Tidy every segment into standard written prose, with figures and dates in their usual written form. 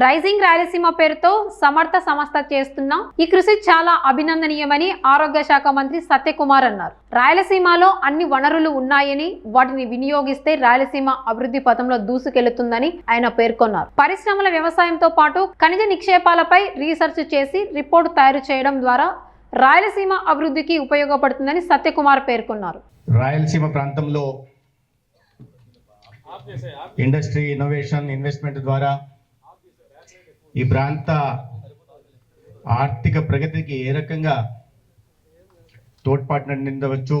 Rising Rayalaseema పేరుతో సమర్థ సంస్థ చేస్తున్న ఈ కృషి చాలా అభినందనీయమని ఆరోగ్య శాఖ మంత్రి సత్యకుమార్ అన్నారు. రాయలసీమలో అన్ని వనరులు ఉన్నాయని వాటిని వినియోగిస్తే రాయలసీమ అభివృద్ధి పథంలో దూసుకెళ్తుందని ఆయన పేర్కొన్నారు. పరిశ్రమల వ్యవసాయంతో పాటు ఖనిజ నిక్షేపాలపై రీసెర్చ్ చేసి రిపోర్టు తయారు చేయడం ద్వారా రాయలసీమ అభివృద్ధికి ఉపయోగపడుతుందని సత్యకుమార్ పేర్కొన్నారు. రాయలసీమ ప్రాంతంలో ఇండస్ట్రీ, ఇన్నోవేషన్, ఇన్వెస్ట్మెంట్ ద్వారా ఈ ప్రాంత ఆర్థిక ప్రగతికి ఏ రకంగా తోడ్పాటును అందించవచ్చు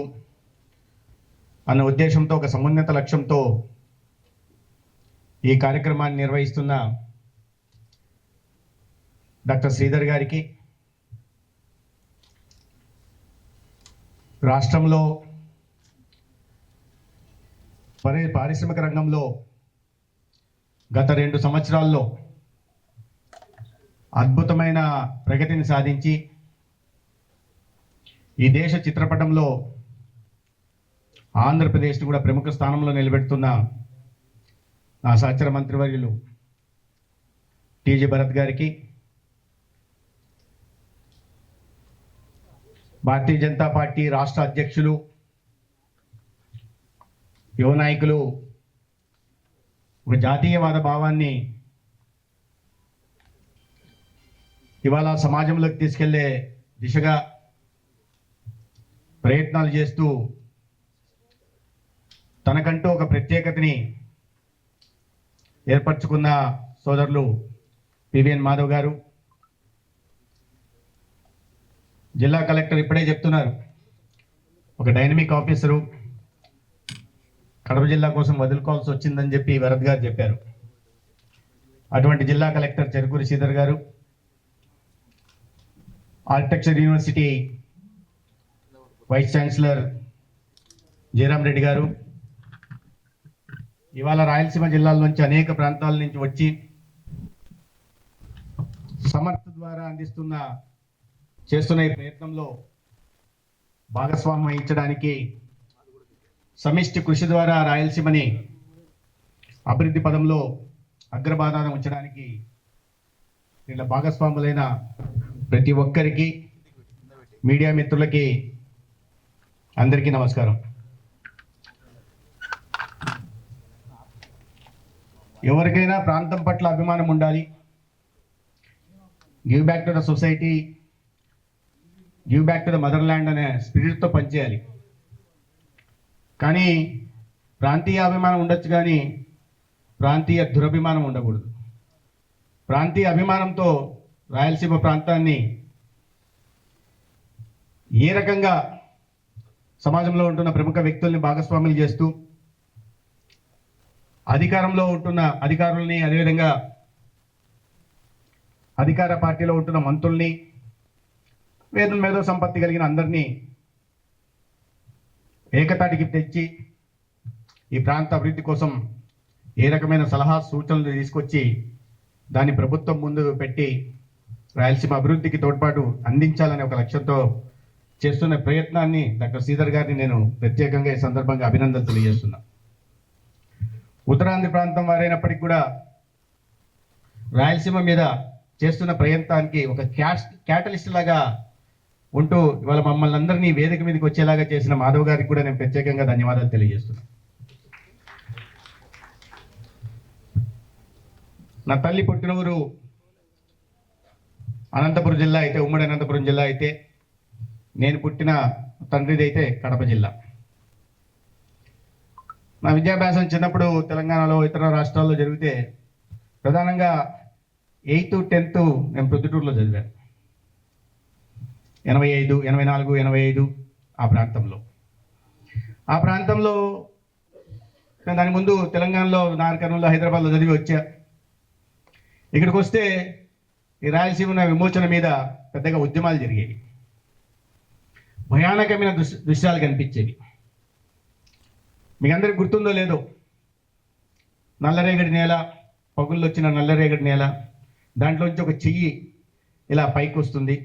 అన్న ఉద్దేశంతో, ఒక సమున్నత లక్ష్యంతో ఈ కార్యక్రమాన్ని నిర్వహిస్తున్న డాక్టర్ శ్రీధర్ గారికి, రాష్ట్రంలో పారిశ్రామిక రంగంలో గత 2 సంవత్సరాల్లో అద్భుతమైన ప్రగతిని సాధించి ఈ దేశ చిత్రపటంలో ఆంధ్రప్రదేశ్ని కూడా ప్రముఖ స్థానంలో నిలబెడుతున్న నా సహచర మంత్రివర్యులు టీజీ భరత్ గారికి, భారతీయ జనతా పార్టీ రాష్ట్ర అధ్యక్షులు, యువ నాయకులు ఒక జాతీయవాద భావాన్ని ఇవాళ సమాజంలోకి తీసుకెళ్లే దిశగా ప్రయత్నాలు చేస్తూ తనకంటూ ఒక ప్రత్యేకతని ఏర్పరచుకున్న సోదరులు పివిఎన్ మాధవ్ గారు, జిల్లా కలెక్టర్ ఇప్పుడే చెప్తున్నారు, ఒక డైనమిక్ ఆఫీసరు కడప జిల్లా కోసం వదులుకోవాల్సి వచ్చిందని చెప్పి భరత్ గారు చెప్పారు. అటువంటి జిల్లా collector Cherukuri Sridhar garu, architecture university vice chancellor Jayaram Reddy garu, ఇవాళ రాయలసీమ జిల్లాల నుంచి అనేక ప్రాంతాల నుంచి వచ్చి సమర్థ ద్వారా చేస్తున్న ఈ ప్రయత్నంలో భాగస్వామ్యం వహించడానికి, సమిష్టి కృషి ద్వారా రాయలసీమని అభివృద్ధి పదంలో అగ్రభాగాన ఉంచడానికి ఇలా భాగస్వాములైన ప్రతి ఒక్కరికి, మీడియా మిత్రులకి అందరికీ నమస్కారం. ఎవరికైనా ప్రాంతం పట్ల అభిమానం ఉండాలి. Give back to the society, give back to the mother land అనే స్పిరిట్తో పనిచేయాలి. కానీ ప్రాంతీయ అభిమానం ఉండొచ్చు, కానీ ప్రాంతీయ దురభిమానం ఉండకూడదు. ప్రాంతీయ అభిమానంతో రాయలసీమ ప్రాంతాన్ని ఏ రకంగా సమాజంలో ఉంటున్న ప్రముఖ వ్యక్తుల్ని భాగస్వాములు చేస్తూ, అధికారంలో ఉంటున్న అధికారుల్ని, అదేవిధంగా అధికార పార్టీలో ఉంటున్న మంత్రుల్ని, మేధో సంపత్తి కలిగిన అందరినీ ఏకతాటికి తెచ్చి ఈ ప్రాంత అభివృద్ధి కోసం ఏ రకమైన సలహా సూచనలు తీసుకొచ్చి దాన్ని ప్రభుత్వం ముందు పెట్టి రాయలసీమ అభివృద్ధికి తోడ్పాటు అందించాలనే ఒక లక్ష్యంతో చేస్తున్న ప్రయత్నాన్ని డాక్టర్ శ్రీధర్ గారిని నేను ప్రత్యేకంగా ఈ సందర్భంగా అభినందనలు తెలియజేస్తున్నా. ఉత్తరాంధ్ర ప్రాంతం వారైనప్పటికీ కూడా రాయలసీమ మీద చేస్తున్న ప్రయత్నానికి ఒక క్యాటలిస్ట్ లాగా ఉంటూ ఇవాళ మమ్మల్ని అందరినీ వేదిక మీదకి వచ్చేలాగా చేసిన మాధవ్ గారికి కూడా నేను ప్రత్యేకంగా ధన్యవాదాలు తెలియజేస్తున్నా. నా తల్లి పుట్టిన ఊరు అనంతపురం జిల్లా అయితే, ఉమ్మడి అనంతపురం జిల్లా అయితే, నేను పుట్టిన తండ్రిది అయితే కడప జిల్లా. నా విద్యాభ్యాసం చిన్నప్పుడు తెలంగాణలో, ఇతర రాష్ట్రాల్లో జరిగితే ప్రధానంగా 8th, 10th నేను ప్రొద్దుటూరులో చదివాను. 85, 84, 85 ఆ ప్రాంతంలో దాని ముందు తెలంగాణలో నార్కర్నూలులో, హైదరాబాద్లో చదివి వచ్చా. ఇక్కడికి వస్తే ఈ రాయలసీమ విమోచన మీద పెద్దగా ఉద్యమాలు జరిగేవి. భయానకమైన దృశ్యాలు కనిపించేవి. మీకు అందరికి గుర్తుందో లేదో, నల్లరేగడి నేల, పగుళ్ళు వచ్చిన నల్లరేగడి నేల, దాంట్లోంచి ఒక చెయ్యి ఇలా పైకి వస్తుంది,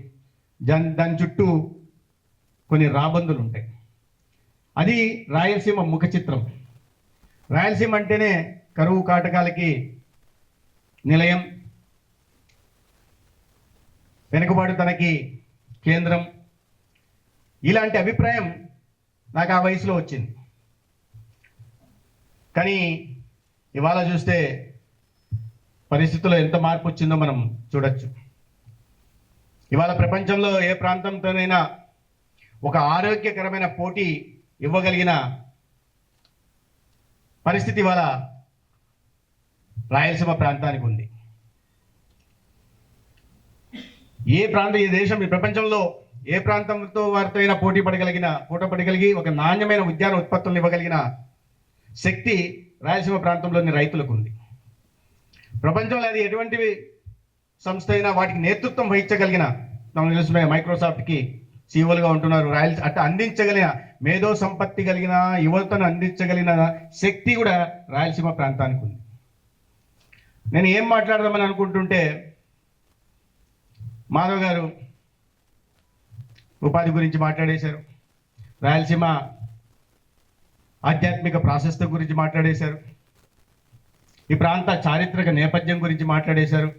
దాని చుట్టూ కొన్ని రాబందులు ఉంటాయి. అది రాయలసీమ ముఖ చిత్రం. రాయలసీమ అంటేనే కరువు కాటకాలకి నిలయం, వెనుకబాటుతనకి కేంద్రం, ఇలాంటి అభిప్రాయం నాకు ఆ వయసులో వచ్చింది. కానీ ఇవాళ చూస్తే పరిస్థితుల్లో ఎంత మార్పు వచ్చిందో మనం చూడొచ్చు. ఇవాళ ప్రపంచంలో ఏ ప్రాంతంతోనైనా ఒక ఆరోగ్యకరమైన పోటీ ఇవ్వగలిగిన పరిస్థితి ఇవాళ రాయలసీమ ప్రాంతానికి ఉంది. ఈ దేశం ఈ ప్రపంచంలో ఏ ప్రాంతంతో వారితో అయినా పోటీ పడగలిగి ఒక నాణ్యమైన ఉద్యాన ఉత్పత్తులను ఇవ్వగలిగిన శక్తి రాయలసీమ ప్రాంతంలోని రైతులకు ఉంది. ప్రపంచంలో అది ఎటువంటి సంస్థ అయినా వాటికి నేతృత్వం వహించగలిగిన, నాకు తెలిసిన మైక్రోసాఫ్ట్కి సీఓలుగా ఉంటున్నారు, అందించగలిగిన మేధో సంపత్తి కలిగిన యువతను అందించగలిగిన శక్తి కూడా రాయలసీమ ప్రాంతానికి ఉంది. నేను ఏం మాట్లాడదామని అనుకుంటుంటే మాధవ్ గారు ఉపాధి గురించి మాట్లాడేశారు, రాయలసీమ ఆధ్యాత్మిక ప్రాశస్త్యం గురించి మాట్లాడేశారు, ఈ ప్రాంత చారిత్రక నేపథ్యం గురించి మాట్లాడేశారు.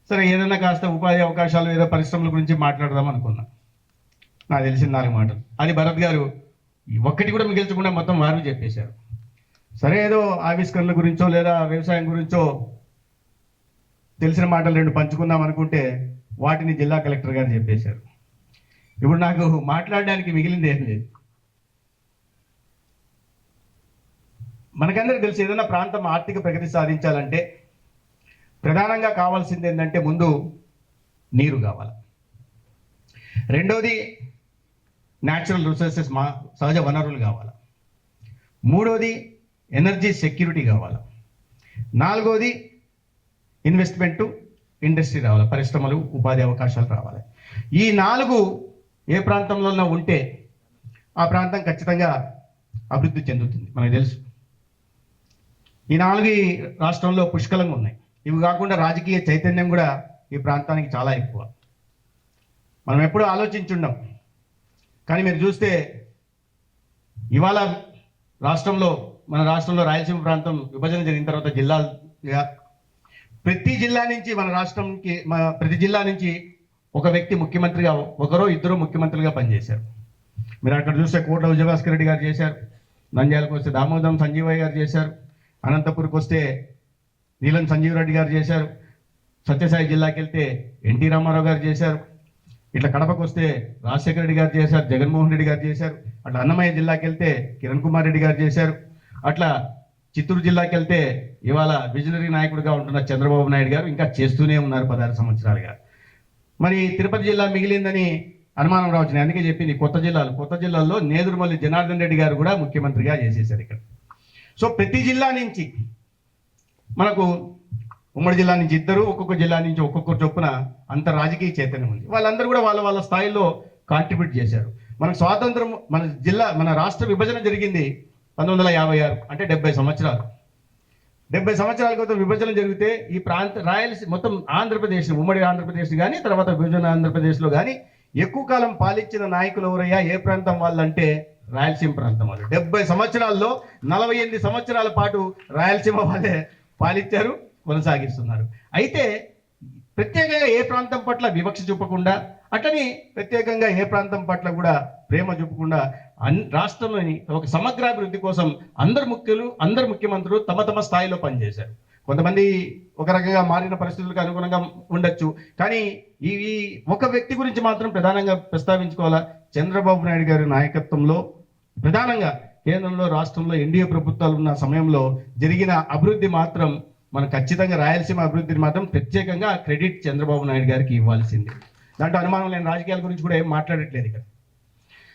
సరే, ఏదైనా కాస్త ఉపాధి అవకాశాలు ఏదో పరిశ్రమల గురించి మాట్లాడదాం అనుకున్నా. నాకు తెలిసిన 4 మాటలు. అది భరత్ గారు ఒక్కటి కూడా మిగిల్చకుండా మొత్తం వారు చెప్పేశారు. సరే, ఏదో ఆవిష్కరణల గురించో లేదా వ్యవసాయం గురించో తెలిసిన మాటలు 2 పంచుకుందాం అనుకుంటే వాటిని జిల్లా కలెక్టర్ గారు చెప్పేశారు. ఇప్పుడు నాకు మాట్లాడడానికి మిగిలింది ఏం లేదు. మనకందరికీ తెలుసు, ఏదైనా ప్రాంతం ఆర్థిక ప్రగతి సాధించాలంటే ప్రధానంగా కావాల్సింది ఏంటంటే ముందు నీరు కావాలి, రెండోది న్యాచురల్ రిసోర్సెస్ సహజ వనరులు కావాలి, మూడోది ఎనర్జీ సెక్యూరిటీ కావాలి, నాలుగోది ఇన్వెస్ట్మెంటు ఇండస్ట్రీ రావాలి, పరిశ్రమలు ఉపాధి అవకాశాలు రావాలి. ఈ 4 ఏ ప్రాంతంలో ఉంటే ఆ ప్రాంతం ఖచ్చితంగా అభివృద్ధి చెందుతుంది. మనకు తెలుసు ఈ 4 రాష్ట్రంలో పుష్కలంగా ఉన్నాయి. ఇవి కాకుండా రాజకీయ చైతన్యం కూడా ఈ ప్రాంతానికి చాలా ఎక్కువ. మనం ఎప్పుడూ ఆలోచించుండం. కానీ మీరు చూస్తే ఇవాళ మన రాష్ట్రంలో రాయలసీమ ప్రాంతం విభజన జరిగిన తర్వాత జిల్లాలుగా ప్రతి జిల్లా నుంచి ఒక వ్యక్తి ముఖ్యమంత్రిగా, ఒకరో ఇద్దరు ముఖ్యమంత్రులుగా పనిచేశారు. మీరు అక్కడ చూస్తే కోట్ల విజయభాస్కర్ రెడ్డి గారు చేశారు, నంద్యాలకు వస్తే దామోదరం సంజీవయ్య గారు చేశారు, అనంతపురంకి వస్తే నీలం సంజీవ్ రెడ్డి గారు చేశారు, సత్యసాయి జిల్లాకి వెళ్తే ఎన్టీ రామారావు గారు చేశారు, ఇట్లా కడపకు వస్తే రాజశేఖర రెడ్డి గారు చేశారు, జగన్మోహన్ రెడ్డి గారు చేశారు, అట్లా అన్నమయ్య జిల్లాకి వెళ్తే కిరణ్ కుమార్ రెడ్డి గారు చేశారు, అట్లా చిత్తూరు జిల్లాకి వెళ్తే ఇవాళ విజనరీ నాయకుడిగా ఉంటున్న చంద్రబాబు నాయుడు గారు ఇంకా చేస్తూనే ఉన్నారు 16 సంవత్సరాలుగా. మరి తిరుపతి జిల్లా మిగిలిందని అనుమానం రావచ్చు. అందుకే చెప్పింది కొత్త జిల్లాల్లో నేదురుమల్లి జనార్దన్ రెడ్డి గారు కూడా ముఖ్యమంత్రిగా చేసేశారు ఇక్కడ. సో ప్రతి జిల్లా నుంచి మనకు ఉమ్మడి జిల్లా నుంచి ఇద్దరు, ఒక్కొక్క జిల్లా నుంచి ఒక్కొక్కరు చొప్పున అంత రాజకీయ చైతన్యం ఉంది. వాళ్ళందరూ కూడా వాళ్ళ స్థాయిలో కాంట్రిబ్యూట్ చేశారు. మనకు స్వాతంత్రం, మన రాష్ట్ర విభజన జరిగింది 1956, అంటే 70 సంవత్సరాలు. 70 సంవత్సరాల క్రితం విభజన జరిగితే ఈ రాయలసీమ మొత్తం ఆంధ్రప్రదేశ్, ఉమ్మడి ఆంధ్రప్రదేశ్ కానీ తర్వాత విభజన ఆంధ్రప్రదేశ్లో కానీ ఎక్కువ కాలం పాలించిన నాయకులు ఎవరయ్యా, ఏ ప్రాంతం వాళ్ళంటే రాయలసీమ ప్రాంతం వాళ్ళు. 70 సంవత్సరాల్లో 48 సంవత్సరాల పాటు రాయలసీమ వాళ్ళే పాలించారు, కొనసాగిస్తున్నారు. అయితే ప్రత్యేకంగా ఏ ప్రాంతం పట్ల వివక్ష చూపకుండా, అట్లని ప్రత్యేకంగా ఏ ప్రాంతం పట్ల కూడా ప్రేమ చూపకుండా రాష్ట్రంలోని ఒక సమగ్రాభివృద్ధి కోసం అందరు ముఖ్యమంత్రులు తమ స్థాయిలో పనిచేశారు. కొంతమంది ఒక రకంగా మారిన పరిస్థితులకు అనుగుణంగా ఉండొచ్చు, కానీ ఈ ఒక వ్యక్తి గురించి మాత్రం ప్రధానంగా ప్రస్తావించుకోవాలా. చంద్రబాబు నాయుడు గారి నాయకత్వంలో ప్రధానంగా కేంద్రంలో రాష్ట్రంలో ఎన్డీఏ ప్రభుత్వాలు ఉన్న సమయంలో జరిగిన అభివృద్ధి మాత్రం మనం ఖచ్చితంగా రాయలసీమ అభివృద్ధిని మాత్రం ప్రత్యేకంగా క్రెడిట్ చంద్రబాబు నాయుడు గారికి ఇవ్వాల్సింది. దాంట్లో అనుమానం లేని రాజకీయాల గురించి కూడా ఏం మాట్లాడట్లేదు ఇక్కడ.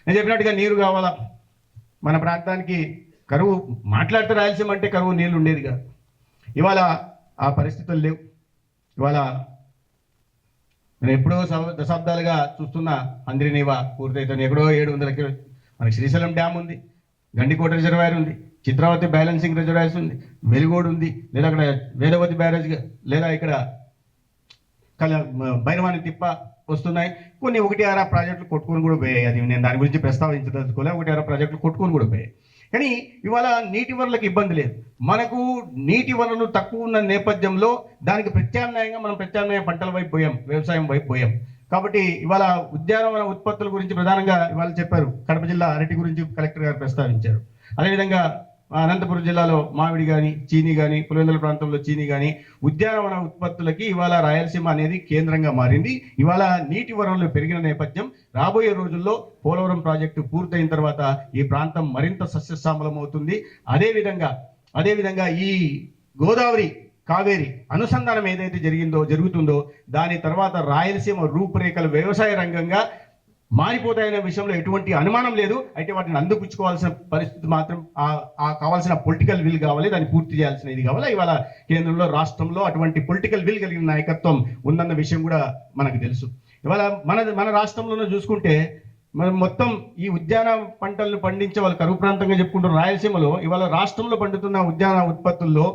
నేను చెప్పినట్టుగా నీరు కావాలా మన ప్రాంతానికి. కరువు మాట్లాడితే రాయలసీమ అంటే కరువు, నీళ్ళు ఉండేది కాదు. ఇవాళ ఆ పరిస్థితులు లేవు. ఇవాళ నేను ఎప్పుడో దశాబ్దాలుగా చూస్తున్న అంద్రినీవ పూర్తయితే ఎక్కడో 700 కిలో మనకి శ్రీశైలం డ్యామ్ ఉంది, గండికోట రిజర్వాయర్ ఉంది, చిత్రావతి బ్యాలెన్సింగ్ రిజర్వాయర్స్ ఉంది, వెలుగోడు ఉంది, లేదా అక్కడ వేదవతి బ్యారేజ్, లేదా ఇక్కడ భైరవాణి తిప్ప వస్తున్నాయి. కొన్ని 1-6 ప్రాజెక్టులు కొట్టుకొని కూడా పోయాయి. అది నేను దాని గురించి ప్రస్తావించదలుచుకోలే. 1-6 ప్రాజెక్టులు కొట్టుకొని కూడా పోయాయి. కానీ ఇవాళ నీటి వనరులకు ఇబ్బంది లేదు. మనకు నీటి వనరులు తక్కువ ఉన్న నేపథ్యంలో దానికి ప్రత్యామ్నాయంగా మనం ప్రత్యామ్నాయ పంటల వైపు పోయాం, వ్యవసాయం వైపు పోయాం. కాబట్టి ఇవాళ ఉద్యానవన ఉత్పత్తుల గురించి ప్రధానంగా ఇవాళ చెప్పారు. కడప జిల్లా అరటి గురించి కలెక్టర్ గారు ప్రస్తావించారు. అదేవిధంగా అనంతపురం జిల్లాలో మామిడి కానీ, చీనీ కానీ, పులివెందుల ప్రాంతంలో చీనీ కానీ, ఉద్యానవన ఉత్పత్తులకి ఇవాళ రాయలసీమ అనేది కేంద్రంగా మారింది. ఇవాళ నీటి వనరులు పెరిగిన నేపథ్యం, రాబోయే రోజుల్లో పోలవరం ప్రాజెక్టు పూర్తయిన తర్వాత ఈ ప్రాంతం మరింత సస్యశ్యామలం అవుతుంది. అదేవిధంగా ఈ గోదావరి కావేరి అనుసంధానం ఏదైతే జరుగుతుందో దాని తర్వాత రాయలసీమ రూపురేఖలు వ్యవసాయ రంగంగా మారిపోతాయనే విషయంలో ఎటువంటి అనుమానం లేదు. అయితే వాటిని అందిపుచ్చుకోవాల్సిన పరిస్థితి మాత్రం కావాల్సిన పొలిటికల్ విల్ కావాలి, దాన్ని పూర్తి చేయాల్సిన ఇది కావాలి. ఇవాళ కేంద్రంలో, రాష్ట్రంలో అటువంటి పొలిటికల్ విల్ కలిగిన నాయకత్వం ఉందన్న విషయం కూడా మనకు తెలుసు. ఇవాళ మన రాష్ట్రంలోనే చూసుకుంటే మనం మొత్తం ఈ ఉద్యాన పంటలను పండించే వాళ్ళు కరువు ప్రాంతంగా చెప్పుకుంటున్న రాయలసీమలో ఇవాళ రాష్ట్రంలో పండుతున్న ఉద్యాన ఉత్పత్తుల్లో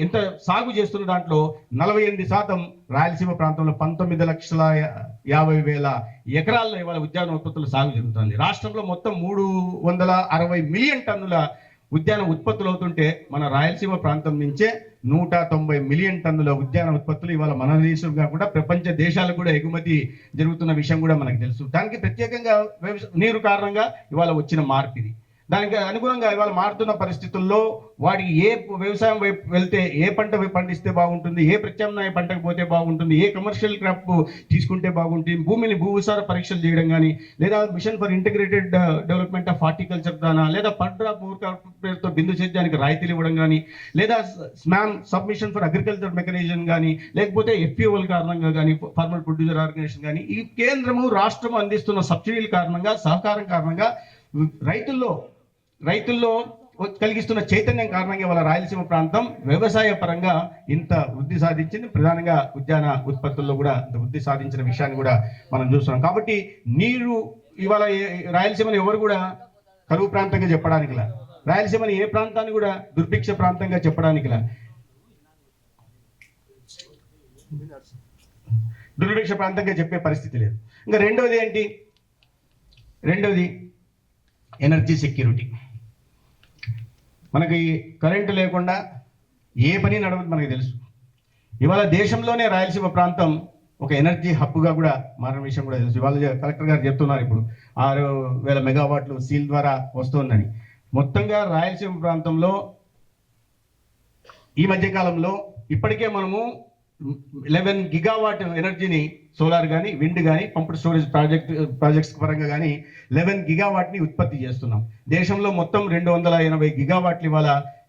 ఎంత సాగు చేస్తున్న దాంట్లో 48% రాయలసీమ ప్రాంతంలో 19,50,000 ఎకరాల్లో ఇవాళ ఉద్యాన ఉత్పత్తుల సాగు జరుగుతుంది. రాష్ట్రంలో మొత్తం 360 మిలియన్ టన్నుల ఉద్యాన ఉత్పత్తులు అవుతుంటే మన రాయలసీమ ప్రాంతం నుంచే 190 మిలియన్ టన్నుల ఉద్యాన ఉత్పత్తులు ఇవాళ మన దేశం కాకుండా ప్రపంచ దేశాలకు కూడా ఎగుమతి జరుగుతున్న విషయం కూడా మనకు తెలుసు. దానికి ప్రత్యేకంగా నీరు కారణంగా ఇవాళ వచ్చిన మార్పు ఇది. దానికి అనుగుణంగా ఇవాళ మారుతున్న పరిస్థితుల్లో వాటికి ఏ వ్యవసాయం వైపు వెళ్తే ఏ పంట పండిస్తే బాగుంటుంది, ఏ ప్రత్యామ్నాయ పంటకు పోతే బాగుంటుంది, ఏ కమర్షియల్ క్రాప్ తీసుకుంటే బాగుంటుంది, భూమిని భూసార పరీక్షలు చేయడం కానీ, లేదా mission for integrated development of horticulture దానా, లేదా పడ్రా పేరుతో బిందు సేద్యానికి రాయితీలు ఇవ్వడం కానీ, లేదా స్మామ్ సబ్మిషన్ ఫర్ అగ్రికల్చర్ మెకనైజేషన్ కానీ, లేకపోతే ఎఫ్పిఓల కారణంగా కానీ, ఫార్మర్ ప్రొడ్యూసర్ ఆర్గనైజేషన్ కానీ, ఈ కేంద్రము రాష్ట్రము అందిస్తున్న సబ్సిడీల కారణంగా, సహకారం కారణంగా రైతుల్లో కలిగిస్తున్న చైతన్యం కారణంగా వాళ్ళ రాయలసీమ ప్రాంతం వ్యవసాయ పరంగా ఇంత వృద్ధి సాధించింది. ప్రధానంగా ఉద్యాన ఉత్పత్తుల్లో కూడా ఇంత వృద్ధి సాధించిన విషయాన్ని కూడా మనం చూస్తున్నాం. కాబట్టి నీరు ఇవాళ రాయలసీమను ఎవరు కూడా కరువు ప్రాంతంగా చెప్పడానికిలా, రాయలసీమని ఏ ప్రాంతాన్ని కూడా దుర్భిక్ష ప్రాంతంగా చెప్పడానికిలా, దుర్భిక్ష ప్రాంతంగా చెప్పే పరిస్థితి లేదు. ఇంకా రెండవది ఎనర్జీ సెక్యూరిటీ. మనకి కరెంటు లేకుండా ఏ పని నడవదు మనకు తెలుసు. ఇవాళ దేశంలోనే రాయలసీమ ప్రాంతం ఒక ఎనర్జీ హబ్గా కూడా మారిన విషయం కూడా తెలుసు. ఇవాళ కలెక్టర్ గారు చెప్తున్నారు ఇప్పుడు 6,000 మెగావాట్లు సీల్ ద్వారా వస్తుందని. మొత్తంగా రాయలసీమ ప్రాంతంలో ఈ మధ్యకాలంలో ఇప్పటికే మనము 11 గిగావాట్ ఎనర్జీని సోలార్ కానీ, విండ్ కానీ, పంప్డ్ స్టోరేజ్ ప్రాజెక్ట్స్ పరంగా కానీ 11 గిగావాట్ని ఉత్పత్తి చేస్తున్నాం. దేశంలో మొత్తం 280 గిగావాట్లు ఇవాళ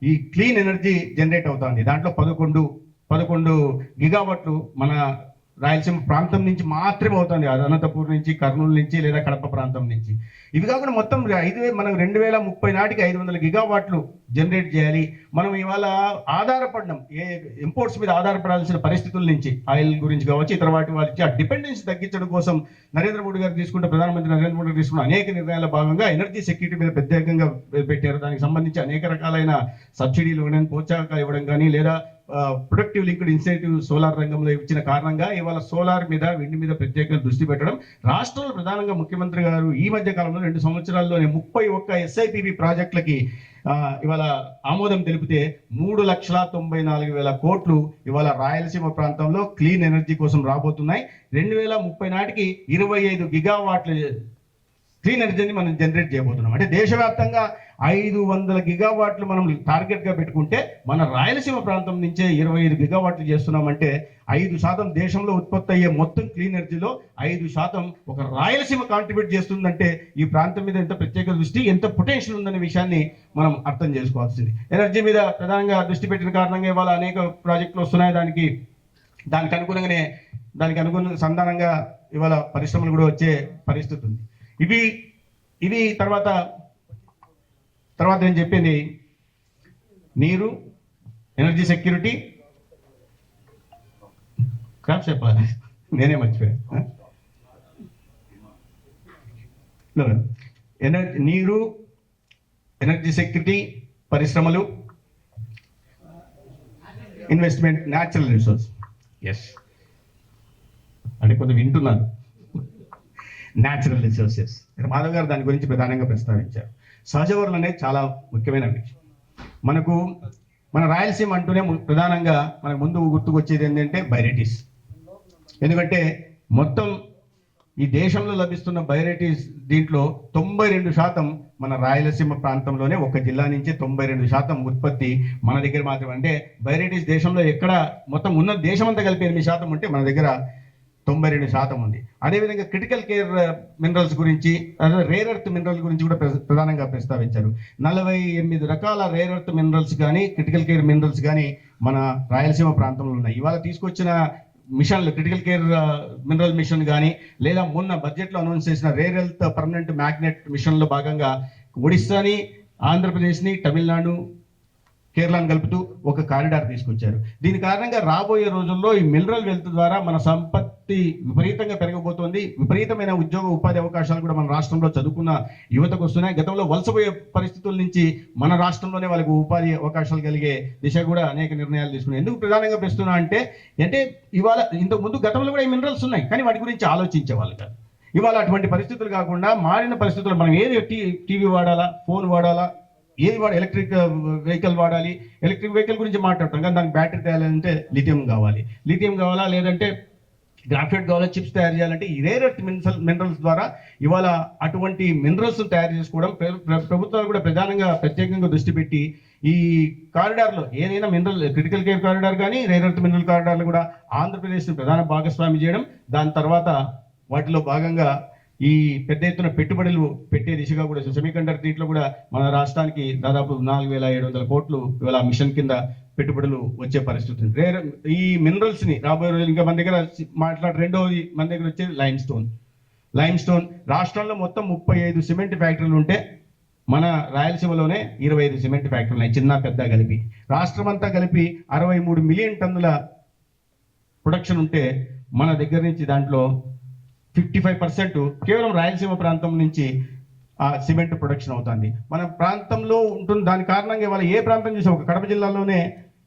ఈ క్లీన్ ఎనర్జీ జనరేట్ అవుతుంది. దాంట్లో 11 గిగావాట్లు మన రాయలసీమ ప్రాంతం నుంచి మాత్రమే అవుతుంది. అనంతపూర్ నుంచి, కర్నూలు నుంచి, లేదా కడప ప్రాంతం నుంచి. ఇవి కాకుండా మొత్తం మనం 2030 నాటికి 500 గిగావాట్లు జనరేట్ చేయాలి. మనం ఇవాళ ఆధారపడడం ఇంపోర్ట్స్ మీద ఆధారపడాల్సిన పరిస్థితుల నుంచి, ఆయిల్ గురించి కావచ్చు, ఇతర వాటి ఆ డిపెండెన్స్ తగ్గించడం కోసం ప్రధానమంత్రి నరేంద్ర మోడీ గారు తీసుకున్న అనేక నిర్ణయాల భాగంగా ఎనర్జీ సెక్యూరిటీ మీద ప్రత్యేకంగా పెట్టారు. దానికి సంబంధించి అనేక రకాలైన సబ్సిడీలు ఇవ్వడం, ప్రోత్సాహకాలు ఇవ్వడం కానీ, లేదా ప్రొడక్టివ్ లింక్డ్ ఇన్సెంటివ్ సోలార్ రంగంలో ఇచ్చిన కారణంగా ఇవాళ సోలార్ మీద, విండ్ మీద ప్రత్యేకంగా దృష్టి పెట్టడం. రాష్ట్రంలో ప్రధానంగా ముఖ్యమంత్రి గారు ఈ మధ్య కాలంలో 2 సంవత్సరాల్లోనే 31 SIPP ప్రాజెక్టులకి ఇవాళ ఆమోదం తెలిపితే 3,94,000 కోట్లు ఇవాళ రాయలసీమ ప్రాంతంలో క్లీన్ ఎనర్జీ కోసం రాబోతున్నాయి. 2030 నాటికి 25 గిగావాట్ల క్లీన్ ఎనర్జీని మనం జనరేట్ చేయబోతున్నాం. అంటే దేశవ్యాప్తంగా 500 గిగావాట్లు మనం టార్గెట్గా పెట్టుకుంటే మన రాయలసీమ ప్రాంతం నుంచే 25 గిగావాట్లు చేస్తున్నామంటే 5% దేశంలో ఉత్పత్తి అయ్యే మొత్తం క్లీన్ ఎనర్జీలో 5% ఒక రాయలసీమ కాంట్రిబ్యూట్ చేస్తుందంటే ఈ ప్రాంతం మీద ఎంత ప్రత్యేక దృష్టి, ఎంత పొటెన్షియల్ ఉందనే విషయాన్ని మనం అర్థం చేసుకోవాల్సింది. ఎనర్జీ మీద ప్రధానంగా దృష్టి పెట్టిన కారణంగా ఇవాళ అనేక ప్రాజెక్టులు వస్తున్నాయి. దానికి అనుగుణంగా సంధానంగా ఇవాళ పరిశ్రమలు కూడా వచ్చే పరిస్థితి ఉంది. ఇవి తర్వాత నేను చెప్పింది నీరు, ఎనర్జీ సెక్యూరిటీ, చెప్పాలి నేనే మర్చిపోయాను. నీరు, ఎనర్జీ సెక్యూరిటీ, పరిశ్రమలు, ఇన్వెస్ట్మెంట్, న్యాచురల్ రిసోర్స్. అంటే కొంచెం వింటున్నాను. న్యాచురల్ రిసోర్సెస్ మాధవ్ గారు దాని గురించి ప్రధానంగా ప్రస్తావించారు. సహజ వనరులు అనేది చాలా ముఖ్యమైన విషయం. మన రాయలసీమ అంటూనే ప్రధానంగా మనకు ముందు గుర్తుకొచ్చేది ఏంటంటే బైరెటీస్. ఎందుకంటే మొత్తం ఈ దేశంలో లభిస్తున్న బైరెటీస్ దీంట్లో 92% మన రాయలసీమ ప్రాంతంలోనే, ఒక జిల్లా నుంచి 92% ఉత్పత్తి మన దగ్గర మాత్రమే. అంటే బైరెటీస్ దేశంలో ఎక్కడ మొత్తం ఉన్న దేశమంతా కలిపి 8% ఉంటే మన దగ్గర 92% ఉంది. అదేవిధంగా క్రిటికల్ కేర్ మినరల్స్ గురించి, రేర్ ఎర్త్ మినరల్ గురించి కూడా ప్రధానంగా ప్రస్తావించారు. 48 రకాల రేర్ ఎర్త్ మినరల్స్ కానీ క్రిటికల్ కేర్ మినరల్స్ కానీ మన రాయలసీమ ప్రాంతంలో ఉన్నాయి. ఇవాళ తీసుకొచ్చిన మిషన్లు, క్రిటికల్ కేర్ మినరల్ మిషన్ కానీ, లేదా మొన్న బడ్జెట్లో అనౌన్స్ చేసిన రేర్ ఎర్త్ పర్మనెంట్ మ్యాగ్నెట్ మిషన్లో భాగంగా ఒడిస్సాని, ఆంధ్రప్రదేశ్ని, తమిళనాడు, కేరళను కలుపుతూ ఒక కారిడార్ తీసుకొచ్చారు. దీని కారణంగా రాబోయే రోజుల్లో ఈ మినరల్ వెల్త్ ద్వారా మన సంపత్తి విపరీతంగా పెరగబోతోంది. విపరీతమైన ఉద్యోగ ఉపాధి అవకాశాలు కూడా మన రాష్ట్రంలో చదువుకున్న యువతకు వస్తున్నాయి. గతంలో వలసపోయే పరిస్థితుల నుంచి మన రాష్ట్రంలోనే వాళ్ళకి ఉపాధి అవకాశాలు కలిగే దిశ కూడా అనేక నిర్ణయాలు తీసుకున్నాయి. ఎందుకు ప్రధానంగా పెస్తున్నా అంటే ఇవాళ ఇంతకు ముందు గతంలో కూడా ఈ మినరల్స్ ఉన్నాయి, కానీ వాటి గురించి ఆలోచించేవాళ్ళు కాదు. ఇవాళ అటువంటి పరిస్థితులు కాకుండా మారిన పరిస్థితులు మనం ఏది టీవీ వాడాలా, ఫోన్ వాడాలా, ఏది ఎలక్ట్రిక్ వెహికల్ వాడాలి, ఎలక్ట్రిక్ వెహికల్ గురించి మాట్లాడతాం, కానీ దానికి బ్యాటరీ తయారంటే లిథియం కావాలా, లేదంటే గ్రాఫైట్ కావాలా, చిప్స్ తయారు చేయాలంటే ఈ రేర్ ఎర్త్ మినరల్స్ ద్వారా ఇవాళ అటువంటి మినరల్స్ తయారు చేసుకోవడం ప్రభుత్వాలు కూడా ప్రత్యేకంగా దృష్టి పెట్టి ఈ కారిడార్లో ఏదైనా మినరల్ క్రిటికల్ కేర్ కారిడార్ కానీ రేర్ ఎర్త్ మినరల్ కారిడార్లు కూడా ఆంధ్రప్రదేశ్ ప్రధాన భాగస్వామి చేయడం, దాని తర్వాత వాటిలో భాగంగా ఈ పెద్ద ఎత్తున పెట్టుబడులు పెట్టే దిశగా కూడా సెమీకండక్టర్ దీంట్లో కూడా మన రాష్ట్రానికి దాదాపు 4,700 కోట్లు ఇవాళ మిషన్ కింద పెట్టుబడులు వచ్చే పరిస్థితి ఉంది. ఈ మినరల్స్ ని రాబోయే రోజులు ఇంకా మన దగ్గర రెండోది మన దగ్గర వచ్చేది లైమ్ స్టోన్. రాష్ట్రంలో మొత్తం 35 సిమెంట్ ఫ్యాక్టరీలు ఉంటే మన రాయలసీమలోనే 25 సిమెంట్ ఫ్యాక్టరీలు ఉన్నాయి, చిన్న పెద్ద కలిపి. రాష్ట్రం అంతా కలిపి 63 మిలియన్ టన్నుల ప్రొడక్షన్ ఉంటే మన దగ్గర నుంచి దాంట్లో 55% కేవలం రాయలసీమ ప్రాంతం నుంచి ఆ సిమెంట్ ప్రొడక్షన్ అవుతుంది. మన ప్రాంతంలో ఉంటుంది. దాని కారణంగా ఇవాళ ఏ ప్రాంతం చూసాం, ఒక కడప జిల్లాలోనే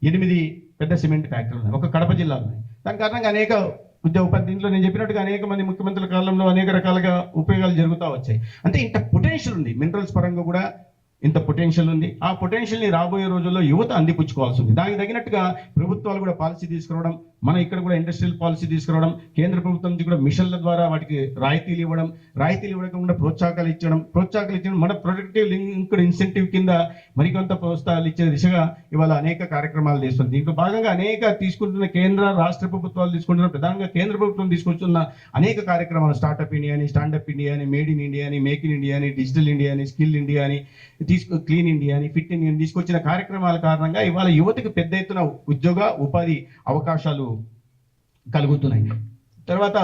8 పెద్ద సిమెంట్ ఫ్యాక్టరీలు ఉన్నాయి, ఒక కడప జిల్లాలోనే. దాని కారణంగా అనేక ఉద్యోగ ఉపాధి, దీంట్లో నేను చెప్పినట్టుగా అనేక మంది ముఖ్యమంత్రుల కాలంలో అనేక రకాలుగా ఉపయోగాలు జరుగుతూ వచ్చాయి. అంటే ఇంత పొటెన్షియల్ ఉంది, మినరల్స్ పరంగా కూడా ఇంత పొటెన్షియల్ ఉంది. ఆ పొటెన్షియల్ని రాబోయే రోజుల్లో యువత అందిపుచ్చుకోవాల్సి ఉంది. దానికి తగినట్టుగా ప్రభుత్వాలు కూడా పాలసీ తీసుకురావడం, మన ఇక్కడ కూడా ఇండస్ట్రియల్ పాలసీ తీసుకురావడం, కేంద్ర ప్రభుత్వం నుంచి కూడా మిషన్ల ద్వారా వాటికి రాయితీలు ఇవ్వకుండా ప్రోత్సాహకాలు ఇచ్చడం, మన ప్రొడక్టివ్ లింక్డ్ ఇన్సెంటివ్ కింద మరికొంత ప్రోత్సాహాలు ఇచ్చే దిశగా ఇవాళ అనేక కార్యక్రమాలు చేస్తుంది. దీంట్లో భాగంగా అనేక తీసుకుంటున్న కేంద్ర రాష్ట్ర ప్రభుత్వాలు తీసుకుంటున్న, ప్రధానంగా కేంద్ర ప్రభుత్వం తీసుకొస్తున్న అనేక కార్యక్రమాలు, స్టార్ట్అప్ ఇండియా అని, స్టాండప్ ఇండియా అని, మేడ్ ఇన్ ఇండియా అని, మేక్ ఇన్ ఇండియా అని, డిజిటల్ ఇండియా అని, స్కిల్ ఇండియా అని, క్లీన్ ఇండియా అని, ఫిట్ ఇండియా అని తీసుకొచ్చిన కార్యక్రమాల కారణంగా ఇవాళ యువతకు పెద్ద ఎత్తున ఉద్యోగ ఉపాధి అవకాశాలు కలుగుతున్నాయి. తర్వాత